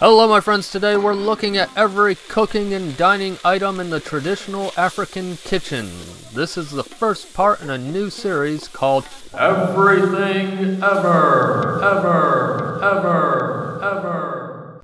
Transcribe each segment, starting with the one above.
Hello my friends, today we're looking at every cooking and dining item in the traditional African kitchen. This is the first part in a new series called Everything Ever.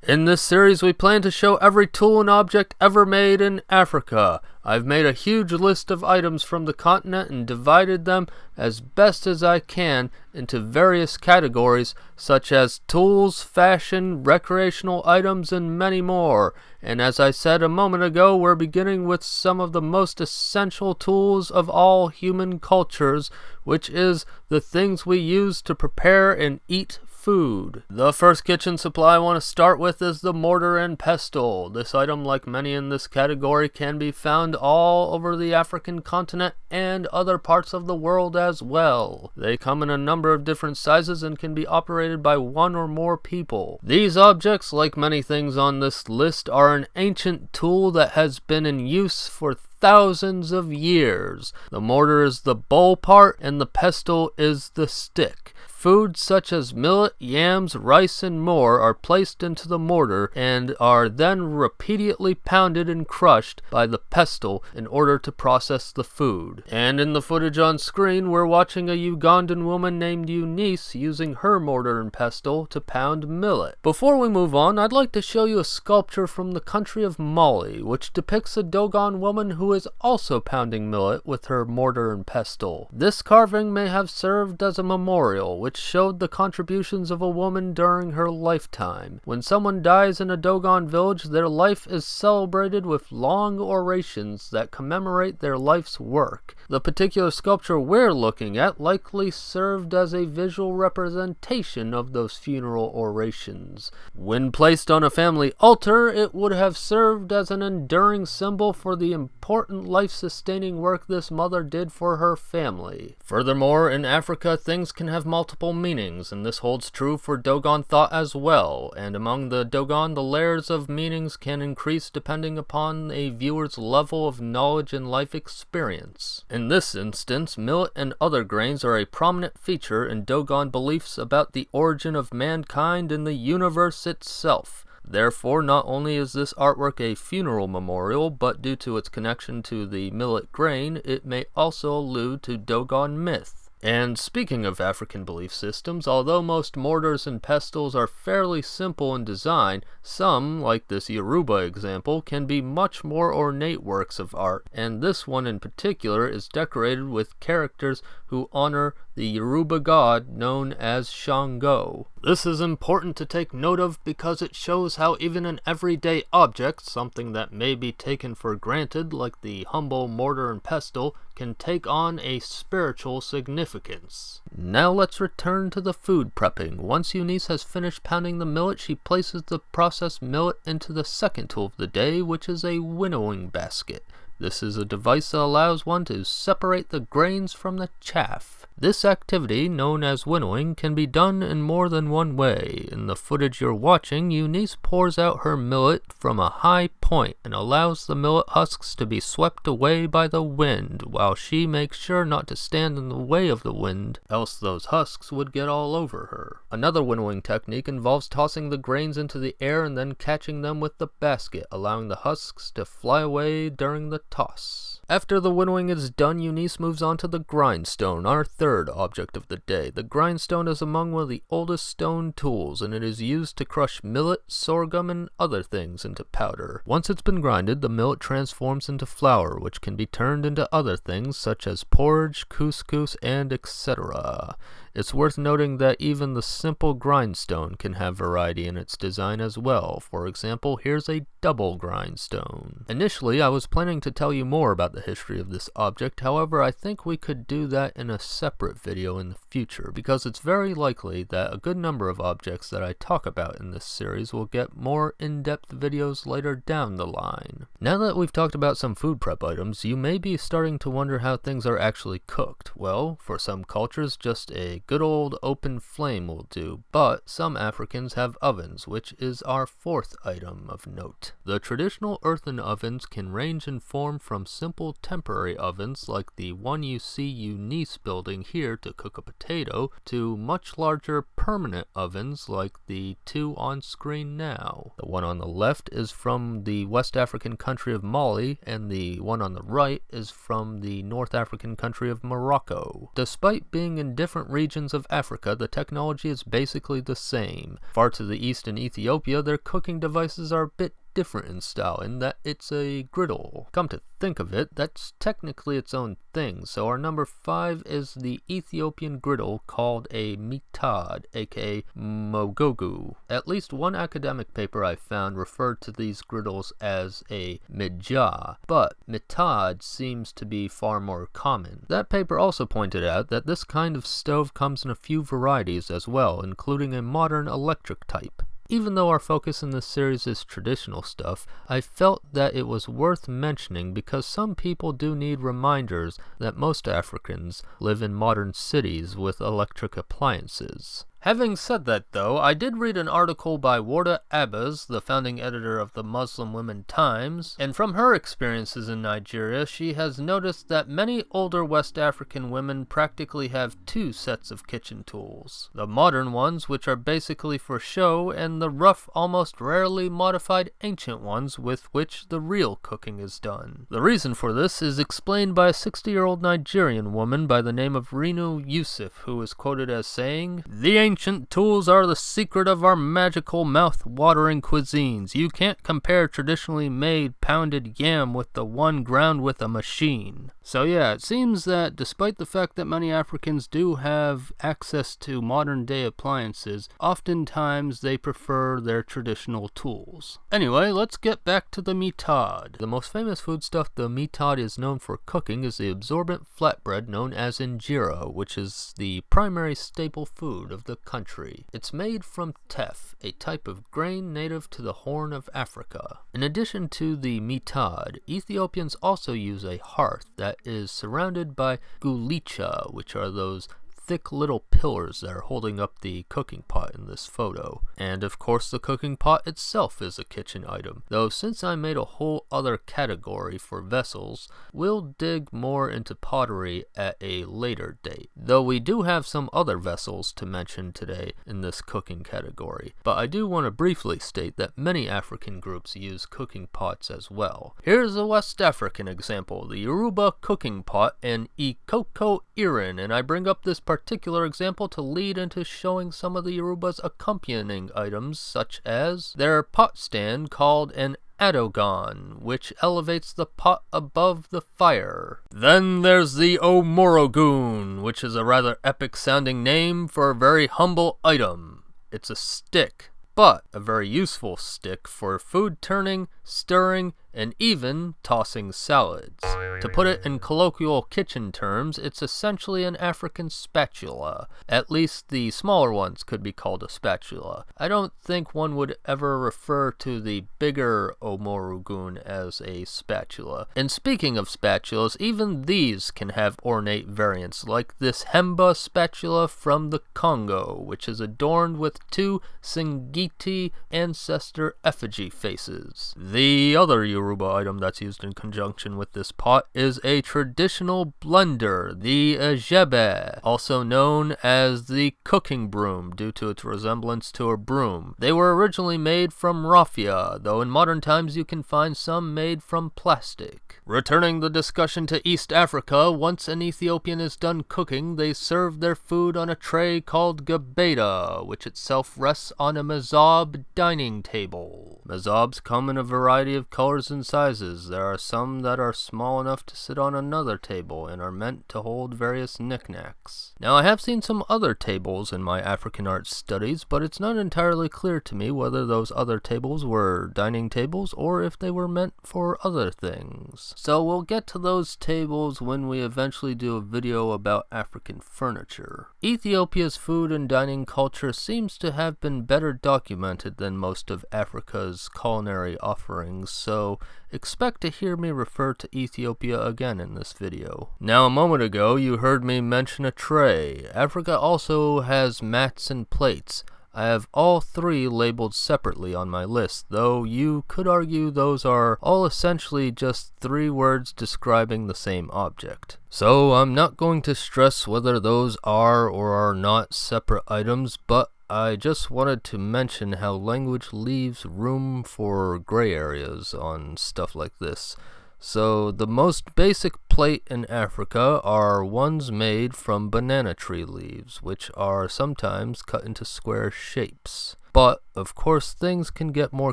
In this series we plan to show every tool and object ever made in Africa. I've made a huge list of items from the continent and divided them as best as I can into various categories such as tools, fashion, recreational items, and many more. And as I said a moment ago, we're beginning with some of the most essential tools of all human cultures, which is the things we use to prepare and eat food. The first kitchen supply I want to start with is the mortar and pestle. This item, like many in this category, can be found all over the African continent and other parts of the world as well. They come in a number of different sizes and can be operated by one or more people. These objects, like many things on this list, are an ancient tool that has been in use for thousands of years. The mortar is the bowl part and the pestle is the stick. Foods such as millet, yams, rice, and more are placed into the mortar and are then repeatedly pounded and crushed by the pestle in order to process the food. And in the footage on screen, we're watching a Ugandan woman named Eunice using her mortar and pestle to pound millet. Before we move on, I'd like to show you a sculpture from the country of Mali, which depicts a Dogon woman who is also pounding millet with her mortar and pestle. This carving may have served as a memorial, which showed the contributions of a woman during her lifetime. When someone dies in a Dogon village, their life is celebrated with long orations that commemorate their life's work. The particular sculpture we're looking at likely served as a visual representation of those funeral orations. When placed on a family altar, it would have served as an enduring symbol for the important life-sustaining work this mother did for her family. Furthermore, in Africa, things can have multiple meanings, and this holds true for Dogon thought as well, and among the Dogon, the layers of meanings can increase depending upon a viewer's level of knowledge and life experience. In this instance, millet and other grains are a prominent feature in Dogon beliefs about the origin of mankind and the universe itself. Therefore, not only is this artwork a funeral memorial, but due to its connection to the millet grain, it may also allude to Dogon myth. And speaking of African belief systems, although most mortars and pestles are fairly simple in design, some, like this Yoruba example, can be much more ornate works of art, and this one in particular is decorated with characters who honor the Yoruba god known as Shango. This is important to take note of because it shows how even an everyday object, something that may be taken for granted like the humble mortar and pestle, can take on a spiritual significance. Now let's return to the food prepping. Once Eunice has finished pounding the millet, she places the processed millet into the second tool of the day, which is a winnowing basket. This is a device that allows one to separate the grains from the chaff. This activity, known as winnowing, can be done in more than one way. In the footage you're watching, Eunice pours out her millet from a high point and allows the millet husks to be swept away by the wind, while she makes sure not to stand in the way of the wind, else those husks would get all over her. Another winnowing technique involves tossing the grains into the air and then catching them with the basket, allowing the husks to fly away during the toss. After the winnowing is done, Eunice moves on to the grindstone, our third third object of the day. The grindstone is among one of the oldest stone tools, and it is used to crush millet, sorghum, and other things into powder. Once it's been grinded, the millet transforms into flour, which can be turned into other things such as porridge, couscous, and etc. It's worth noting that even the simple grindstone can have variety in its design as well. For example, here's a double grindstone. Initially, I was planning to tell you more about the history of this object, however, I think we could do that in a separate video in the future, because it's very likely that a good number of objects that I talk about in this series will get more in-depth videos later down the line. Now that we've talked about some food prep items, you may be starting to wonder how things are actually cooked. Well, for some cultures, just a good old open flame will do, but some Africans have ovens, which is our fourth item of note. The traditional earthen ovens can range in form from simple temporary ovens like the one you see Eunice building here to cook a potato, to much larger permanent ovens like the two on screen now. The one on the left is from the West African country of Mali, and the one on the right is from the North African country of Morocco. Despite being in different regions of Africa, the technology is basically the same. Far to the east in Ethiopia, their cooking devices are a bit different in style in that it's a griddle. Come to think of it, that's technically its own thing, so our number 5 is the Ethiopian griddle called a mitad, aka mogogu. At least one academic paper I found referred to these griddles as a midja, but mitad seems to be far more common. That paper also pointed out that this kind of stove comes in a few varieties as well, including a modern electric type. Even though our focus in this series is traditional stuff, I felt that it was worth mentioning because some people do need reminders that most Africans live in modern cities with electric appliances. Having said that though, I did read an article by Warda Abbas, the founding editor of the Muslim Women Times, and from her experiences in Nigeria, she has noticed that many older West African women practically have two sets of kitchen tools. The modern ones, which are basically for show, and the rough, almost rarely modified ancient ones with which the real cooking is done. The reason for this is explained by a 60-year-old Nigerian woman by the name of Rinu Yusuf, who is quoted as saying, "The ancient tools are the secret of our magical mouth-watering cuisines. You can't compare traditionally made pounded yam with the one ground with a machine." So yeah, it seems that despite the fact that many Africans do have access to modern-day appliances, oftentimes they prefer their traditional tools. Anyway, let's get back to the mitad. The most famous foodstuff the mitad is known for cooking is the absorbent flatbread known as injera, which is the primary staple food of the country. It's made from teff, a type of grain native to the Horn of Africa. In addition to the mitad, Ethiopians also use a hearth that is surrounded by gulicha, which are those thick little pillars that are holding up the cooking pot in this photo. And of course the cooking pot itself is a kitchen item, though since I made a whole other category for vessels, we'll dig more into pottery at a later date. Though we do have some other vessels to mention today in this cooking category, but I do want to briefly state that many African groups use cooking pots as well. Here's a West African example, the Yoruba cooking pot and ikoko irin, and I bring up this particular example to lead into showing some of the Yoruba's accompanying items, such as their pot stand called an adogon, which elevates the pot above the fire. Then there's the omorogun, which is a rather epic sounding name for a very humble item. It's a stick, but a very useful stick for food turning, stirring, and even tossing salads. To put it in colloquial kitchen terms, it's essentially an African spatula. At least the smaller ones could be called a spatula. I don't think one would ever refer to the bigger omorogun as a spatula. And speaking of spatulas, even these can have ornate variants, like this Hemba spatula from the Congo, which is adorned with two Singiti ancestor effigy faces. The other Yoruba item that's used in conjunction with this pot is a traditional blender, the ejebe, also known as the cooking broom due to its resemblance to a broom. They were originally made from raffia, though in modern times you can find some made from plastic. Returning the discussion to East Africa, once an Ethiopian is done cooking, they serve their food on a tray called gabeda, which itself rests on a mazab dining table. Mazabs come in a variety of colors and sizes. There are some that are small enough to sit on another table and are meant to hold various knickknacks. Now, I have seen some other tables in my African art studies, but it's not entirely clear to me whether those other tables were dining tables or if they were meant for other things. So we'll get to those tables when we eventually do a video about African furniture. Ethiopia's food and dining culture seems to have been better documented than most of Africa's culinary offerings, so expect to hear me refer to Ethiopia again in this video. Now, a moment ago you heard me mention a tray. Africa also has mats and plates. I have all three labeled separately on my list, though you could argue those are all essentially just three words describing the same object. So I'm not going to stress whether those are or are not separate items, but I just wanted to mention how language leaves room for gray areas on stuff like this. So the most basic plate in Africa are ones made from banana tree leaves, which are sometimes cut into square shapes. But, of course, things can get more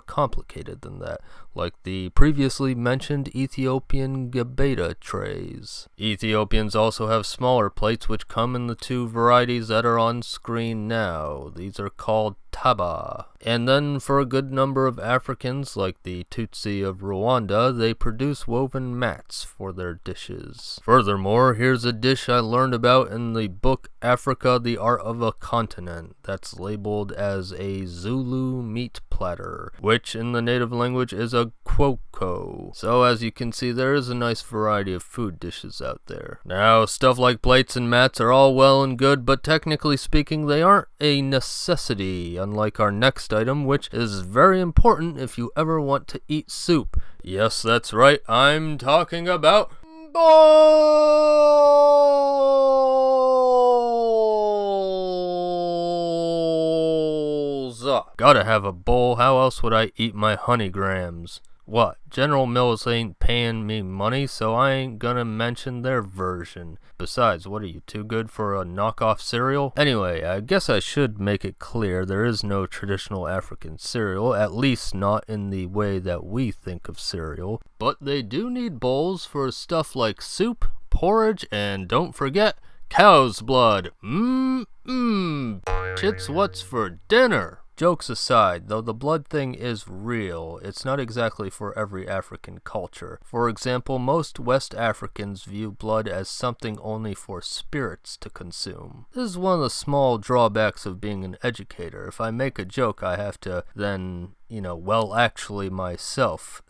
complicated than that, like the previously mentioned Ethiopian gabeda trays. Ethiopians also have smaller plates which come in the two varieties that are on screen now. These are called taba. And then for a good number of Africans, like the Tutsi of Rwanda, they produce woven mats for their dishes. Furthermore, here's a dish I learned about in the book Africa, the Art of a Continent, that's labeled as a Zulu meat platter, which in the native language is a kwoko. So as you can see, there is a nice variety of food dishes out there. Now, stuff like plates and mats are all well and good, but technically speaking, they aren't a necessity, unlike our next item, which is very important if you ever want to eat soup. Yes, that's right, I'm talking about bowls! Gotta have a bowl, how else would I eat my honeygrams? What? General Mills ain't paying me money, so I ain't gonna mention their version. Besides, what are you, too good for a knockoff cereal? Anyway, I guess I should make it clear there is no traditional African cereal, at least not in the way that we think of cereal. But they do need bowls for stuff like soup, porridge, and don't forget, cow's blood. It's what's for dinner. Jokes aside, though the blood thing is real, it's not exactly for every African culture. For example, most West Africans view blood as something only for spirits to consume. This is one of the small drawbacks of being an educator. If I make a joke, I have to then, well, actually myself.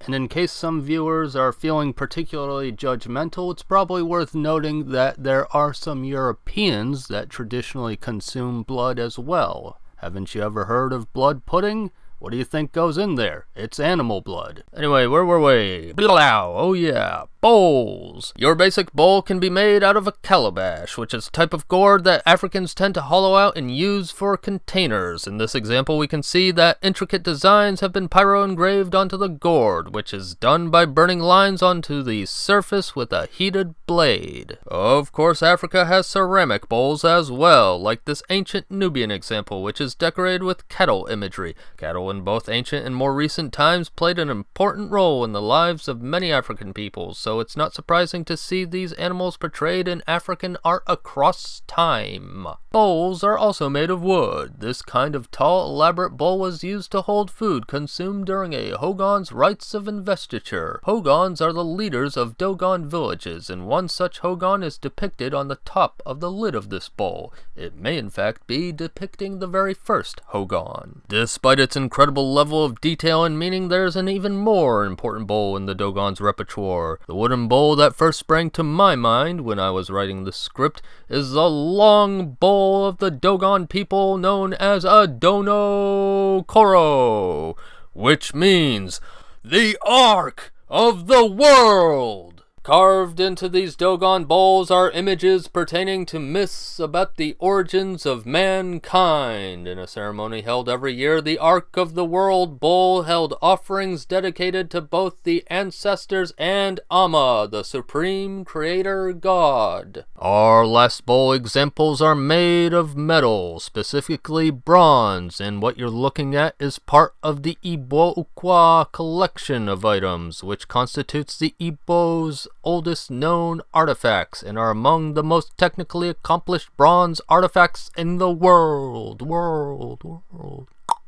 And in case some viewers are feeling particularly judgmental, it's probably worth noting that there are some Europeans that traditionally consume blood as well. Haven't you ever heard of blood pudding? What do you think goes in there? It's animal blood. Anyway, where were we? Oh yeah, bowls. Your basic bowl can be made out of a calabash, which is a type of gourd that Africans tend to hollow out and use for containers. In this example, we can see that intricate designs have been pyro-engraved onto the gourd, which is done by burning lines onto the surface with a heated blade. Of course, Africa has ceramic bowls as well, like this ancient Nubian example, which is decorated with cattle imagery. Cattle in both ancient and more recent times played an important role in the lives of many African peoples, so it's not surprising to see these animals portrayed in African art across time. Bowls are also made of wood. This kind of tall, elaborate bowl was used to hold food consumed during a Hogan's rites of investiture. Hogans are the leaders of Dogon villages, and one such Hogan is depicted on the top of the lid of this bowl. It may in fact be depicting the very first Hogan. Despite its incredible level of detail and meaning, there's an even more important bowl in the Dogon's repertoire. The wooden bowl that first sprang to my mind when I was writing the script is the long bowl of the Dogon people known as a dono koro, which means the Ark of the World. Carved into these Dogon bowls are images pertaining to myths about the origins of mankind. In a ceremony held every year, the Ark of the World bowl held offerings dedicated to both the ancestors and Amma, the supreme creator god. Our last bowl examples are made of metal, specifically bronze, and what you're looking at is part of the Igbo Ukwa collection of items, which constitutes the Igbo's oldest known artifacts and are among the most technically accomplished bronze artifacts in the world.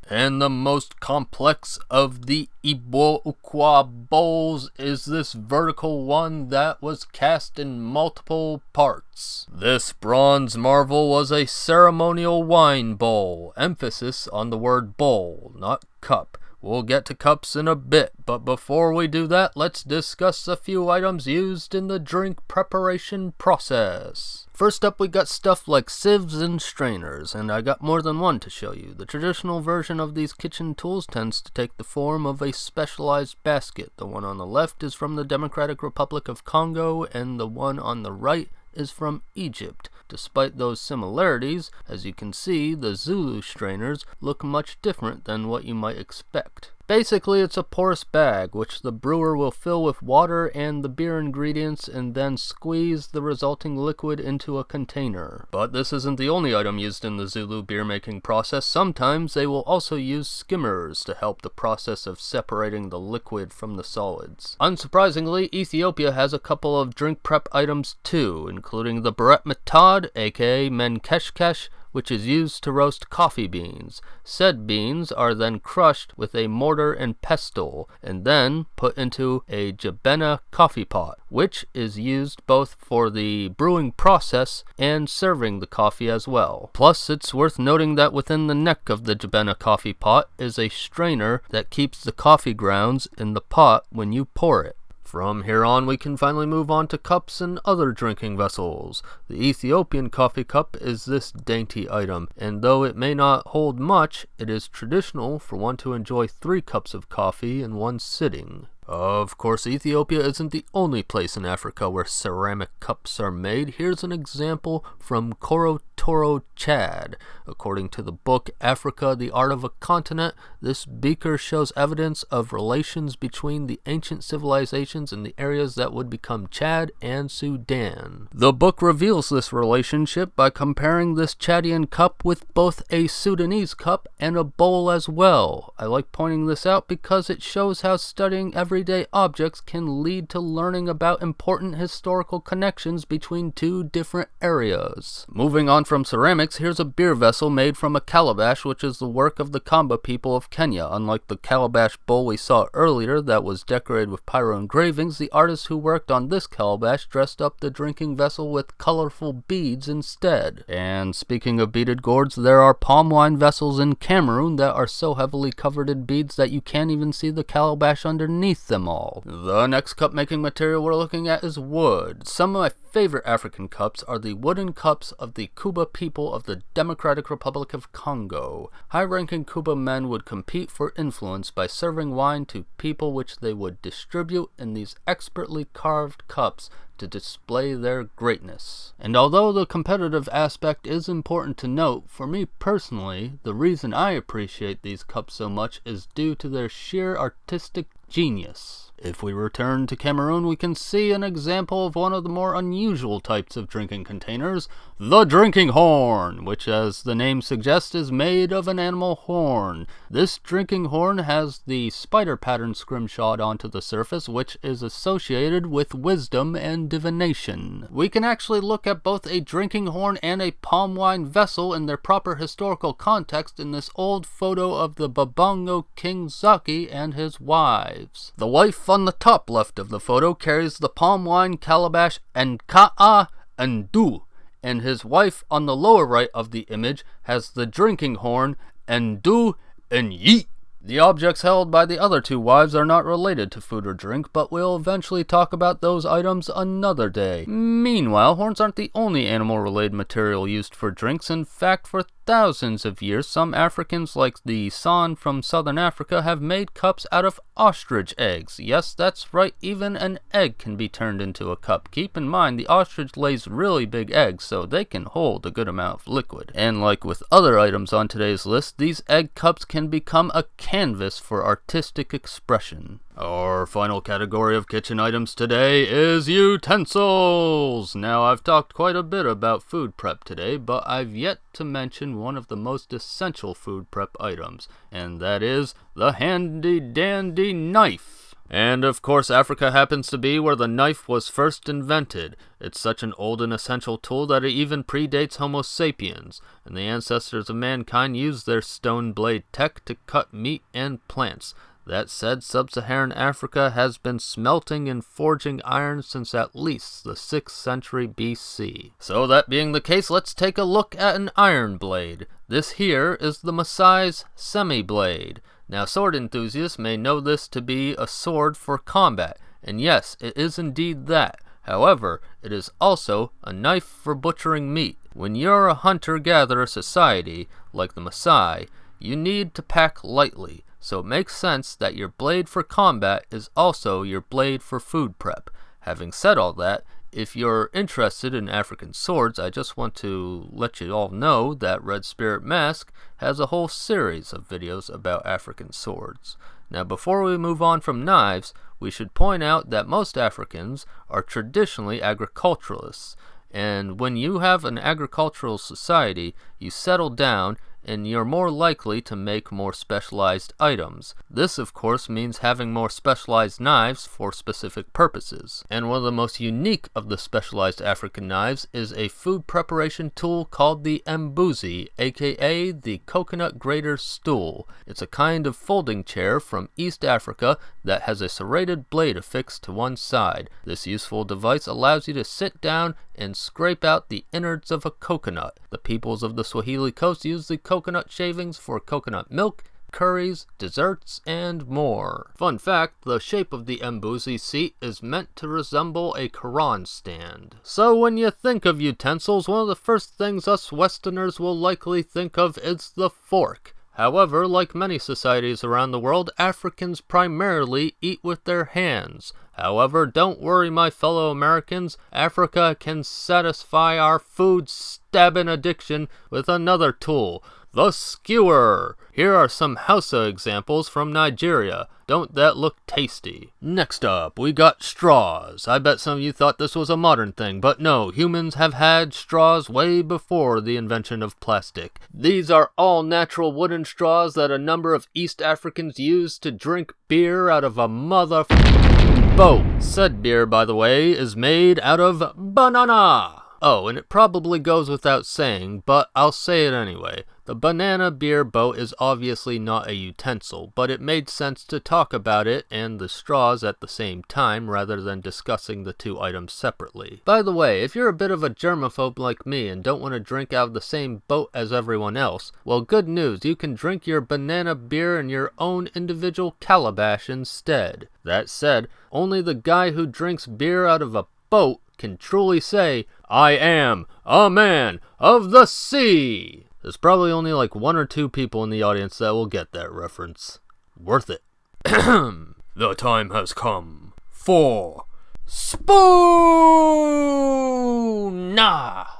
And the most complex of the Igbo Ukwa bowls is this vertical one that was cast in multiple parts. This bronze marvel was a ceremonial wine bowl, emphasis on the word bowl, not cup. We'll get to cups in a bit, but before we do that, let's discuss a few items used in the drink preparation process. First up, we got stuff like sieves and strainers, and I got more than one to show you. The traditional version of these kitchen tools tends to take the form of a specialized basket. The one on the left is from the Democratic Republic of Congo, and the one on the right is from Egypt. Despite those similarities, as you can see, the Zulu strainers look much different than what you might expect. Basically, it's a porous bag, which the brewer will fill with water and the beer ingredients and then squeeze the resulting liquid into a container. But this isn't the only item used in the Zulu beer making process. Sometimes they will also use skimmers to help the process of separating the liquid from the solids. Unsurprisingly, Ethiopia has a couple of drink prep items too, including the Beret Matad, aka Menkeshkesh, which is used to roast coffee beans. Said beans are then crushed with a mortar and pestle, and then put into a jabena coffee pot, which is used both for the brewing process and serving the coffee as well. Plus, it's worth noting that within the neck of the jabena coffee pot is a strainer that keeps the coffee grounds in the pot when you pour it. From here on, we can finally move on to cups and other drinking vessels. The Ethiopian coffee cup is this dainty item, and though it may not hold much, it is traditional for one to enjoy 3 cups of coffee in one sitting. Of course, Ethiopia isn't the only place in Africa where ceramic cups are made. Here's an example from Korotoro, Chad. According to the book Africa, the Art of a Continent, this beaker shows evidence of relations between the ancient civilizations in the areas that would become Chad and Sudan. The book reveals this relationship by comparing this Chadian cup with both a Sudanese cup and a bowl as well. I like pointing this out because it shows how studying everyday objects can lead to learning about important historical connections between two different areas. Moving on from ceramics, here's a beer vessel made from a calabash, which is the work of the Kamba people of Kenya. Unlike the calabash bowl we saw earlier that was decorated with pyro engravings, the artist who worked on this calabash dressed up the drinking vessel with colorful beads instead. And speaking of beaded gourds, there are palm wine vessels in Cameroon that are so heavily covered in beads that you can't even see the calabash underneath them all. The next cup making material we're looking at is wood. Some of my favorite African cups are the wooden cups of the Kuba people of the Democratic Republic of Congo. High-ranking Kuba men would compete for influence by serving wine to people which they would distribute in these expertly carved cups to display their greatness. And although the competitive aspect is important to note, for me personally, the reason I appreciate these cups so much is due to their sheer artistic genius. If we return to Cameroon, we can see an example of one of the more unusual types of drinking containers, the drinking horn, which, as the name suggests, is made of an animal horn. This drinking horn has the spider pattern scrimshawed onto the surface, which is associated with wisdom and divination. We can actually look at both a drinking horn and a palm wine vessel in their proper historical context in this old photo of the Babongo King Zaki and his wives. The wife on the top left of the photo carries the palm wine calabash Nkaa Ndu, and his wife on the lower right of the image has the drinking horn Ndu Nyi. The objects held by the other two wives are not related to food or drink, but we'll eventually talk about those items another day. Meanwhile, horns aren't the only animal-related material used for drinks. In fact, for thousands of years, some Africans, like the San from southern Africa, have made cups out of ostrich eggs. Yes, that's right, even an egg can be turned into a cup. Keep in mind, the ostrich lays really big eggs, so they can hold a good amount of liquid. And like with other items on today's list, these egg cups can become a canvas for artistic expression. Our final category of kitchen items today is utensils! Now, I've talked quite a bit about food prep today, but I've yet to mention one of the most essential food prep items, and that is the handy-dandy knife. And of course, Africa happens to be where the knife was first invented. It's such an old and essential tool that it even predates Homo sapiens, and the ancestors of mankind used their stone blade tech to cut meat and plants. That said, Sub-Saharan Africa has been smelting and forging iron since at least the 6th century BC. So that being the case, let's take a look at an iron blade. This here is the Maasai's semi-blade. Now, sword enthusiasts may know this to be a sword for combat, and yes, it is indeed that. However, it is also a knife for butchering meat. When you're a hunter-gatherer society, like the Maasai, you need to pack lightly. So it makes sense that your blade for combat is also your blade for food prep. Having said all that, if you're interested in African swords, I just want to let you all know that Red Spirit Mask has a whole series of videos about African swords. Now, before we move on from knives, we should point out that most Africans are traditionally agriculturalists. And when you have an agricultural society, you settle down and you're more likely to make more specialized items. This, of course, means having more specialized knives for specific purposes. And one of the most unique of the specialized African knives is a food preparation tool called the mbuzi, aka the coconut grater stool. It's a kind of folding chair from East Africa that has a serrated blade affixed to one side. This useful device allows you to sit down and scrape out the innards of a coconut. The peoples of the Swahili coast use the coconut shavings for coconut milk, curries, desserts, and more. Fun fact, the shape of the mbuzi seat is meant to resemble a Quran stand. So when you think of utensils, one of the first things us Westerners will likely think of is the fork. However, like many societies around the world, Africans primarily eat with their hands. However, don't worry, my fellow Americans, Africa can satisfy our food stabbing addiction with another tool, the skewer. Here are some Hausa examples from Nigeria. Don't that look tasty? Next up, we got straws. I bet some of you thought this was a modern thing, but no, humans have had straws way before the invention of plastic. These are all natural wooden straws that a number of East Africans used to drink beer out of a motherfucking boat. Said beer, by the way, is made out of banana. Oh, and it probably goes without saying, but I'll say it anyway. The banana beer boat is obviously not a utensil, but it made sense to talk about it and the straws at the same time rather than discussing the two items separately. By the way, if you're a bit of a germaphobe like me and don't want to drink out of the same boat as everyone else, well, good news, you can drink your banana beer in your own individual calabash instead. That said, only the guy who drinks beer out of a boat can truly say, I am a man of the sea. There's probably only like 1 or 2 people in the audience that will get that reference. Worth it. The time has come for spoon!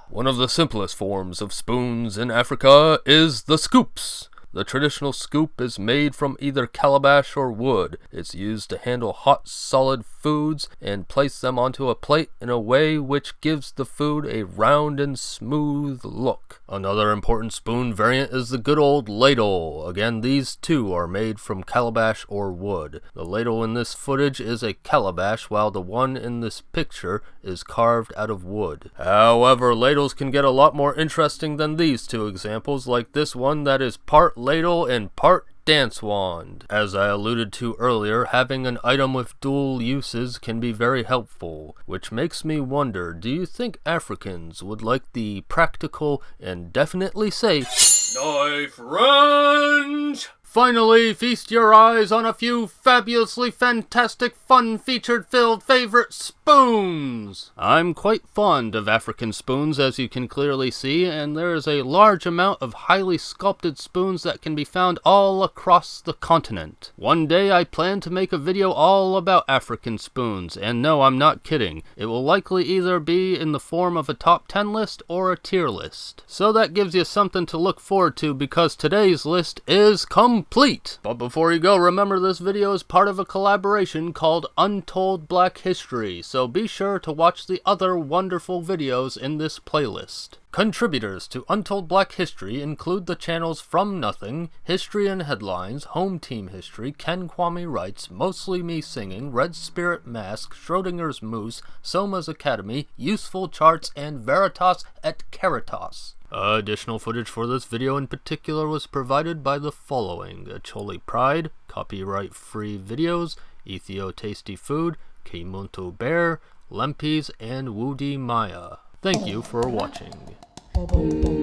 One of the simplest forms of spoons in Africa is the scoops. The traditional scoop is made from either calabash or wood. It's used to handle hot, solid foods and place them onto a plate in a way which gives the food a round and smooth look. Another important spoon variant is the good old ladle. Again, these two are made from calabash or wood. The ladle in this footage is a calabash, while the one in this picture is carved out of wood. However, ladles can get a lot more interesting than these two examples, like this one that is part ladle and part dance wand. As I alluded to earlier, having an item with dual uses can be very helpful, which makes me wonder, do you think Africans would like the practical and definitely safe knife wrench Finally, feast your eyes on a few fabulously fantastic, fun, featured-filled favorite spoons! I'm quite fond of African spoons, as you can clearly see, and there is a large amount of highly sculpted spoons that can be found all across the continent. One day I plan to make a video all about African spoons, and no, I'm not kidding. It will likely either be in the form of a top 10 list or a tier list. So that gives you something to look forward to, because today's list is complete! But before you go, remember this video is part of a collaboration called Untold Black History, so be sure to watch the other wonderful videos in this playlist. Contributors to Untold Black History include the channels From Nothing, History and Headlines, Home Team History, Ken Kwame Writes, Mostly Me Singing, Red Spirit Mask, Schrodinger's Moose, Soma's Academy, Useful Charts, and Veritas et Caritas. Additional footage for this video in particular was provided by the following: Choli Pride, copyright-free videos, Ethio Tasty Food, Kimuntu Bear, Lempes, and Woody Maya. Thank you for watching. Bum bum bum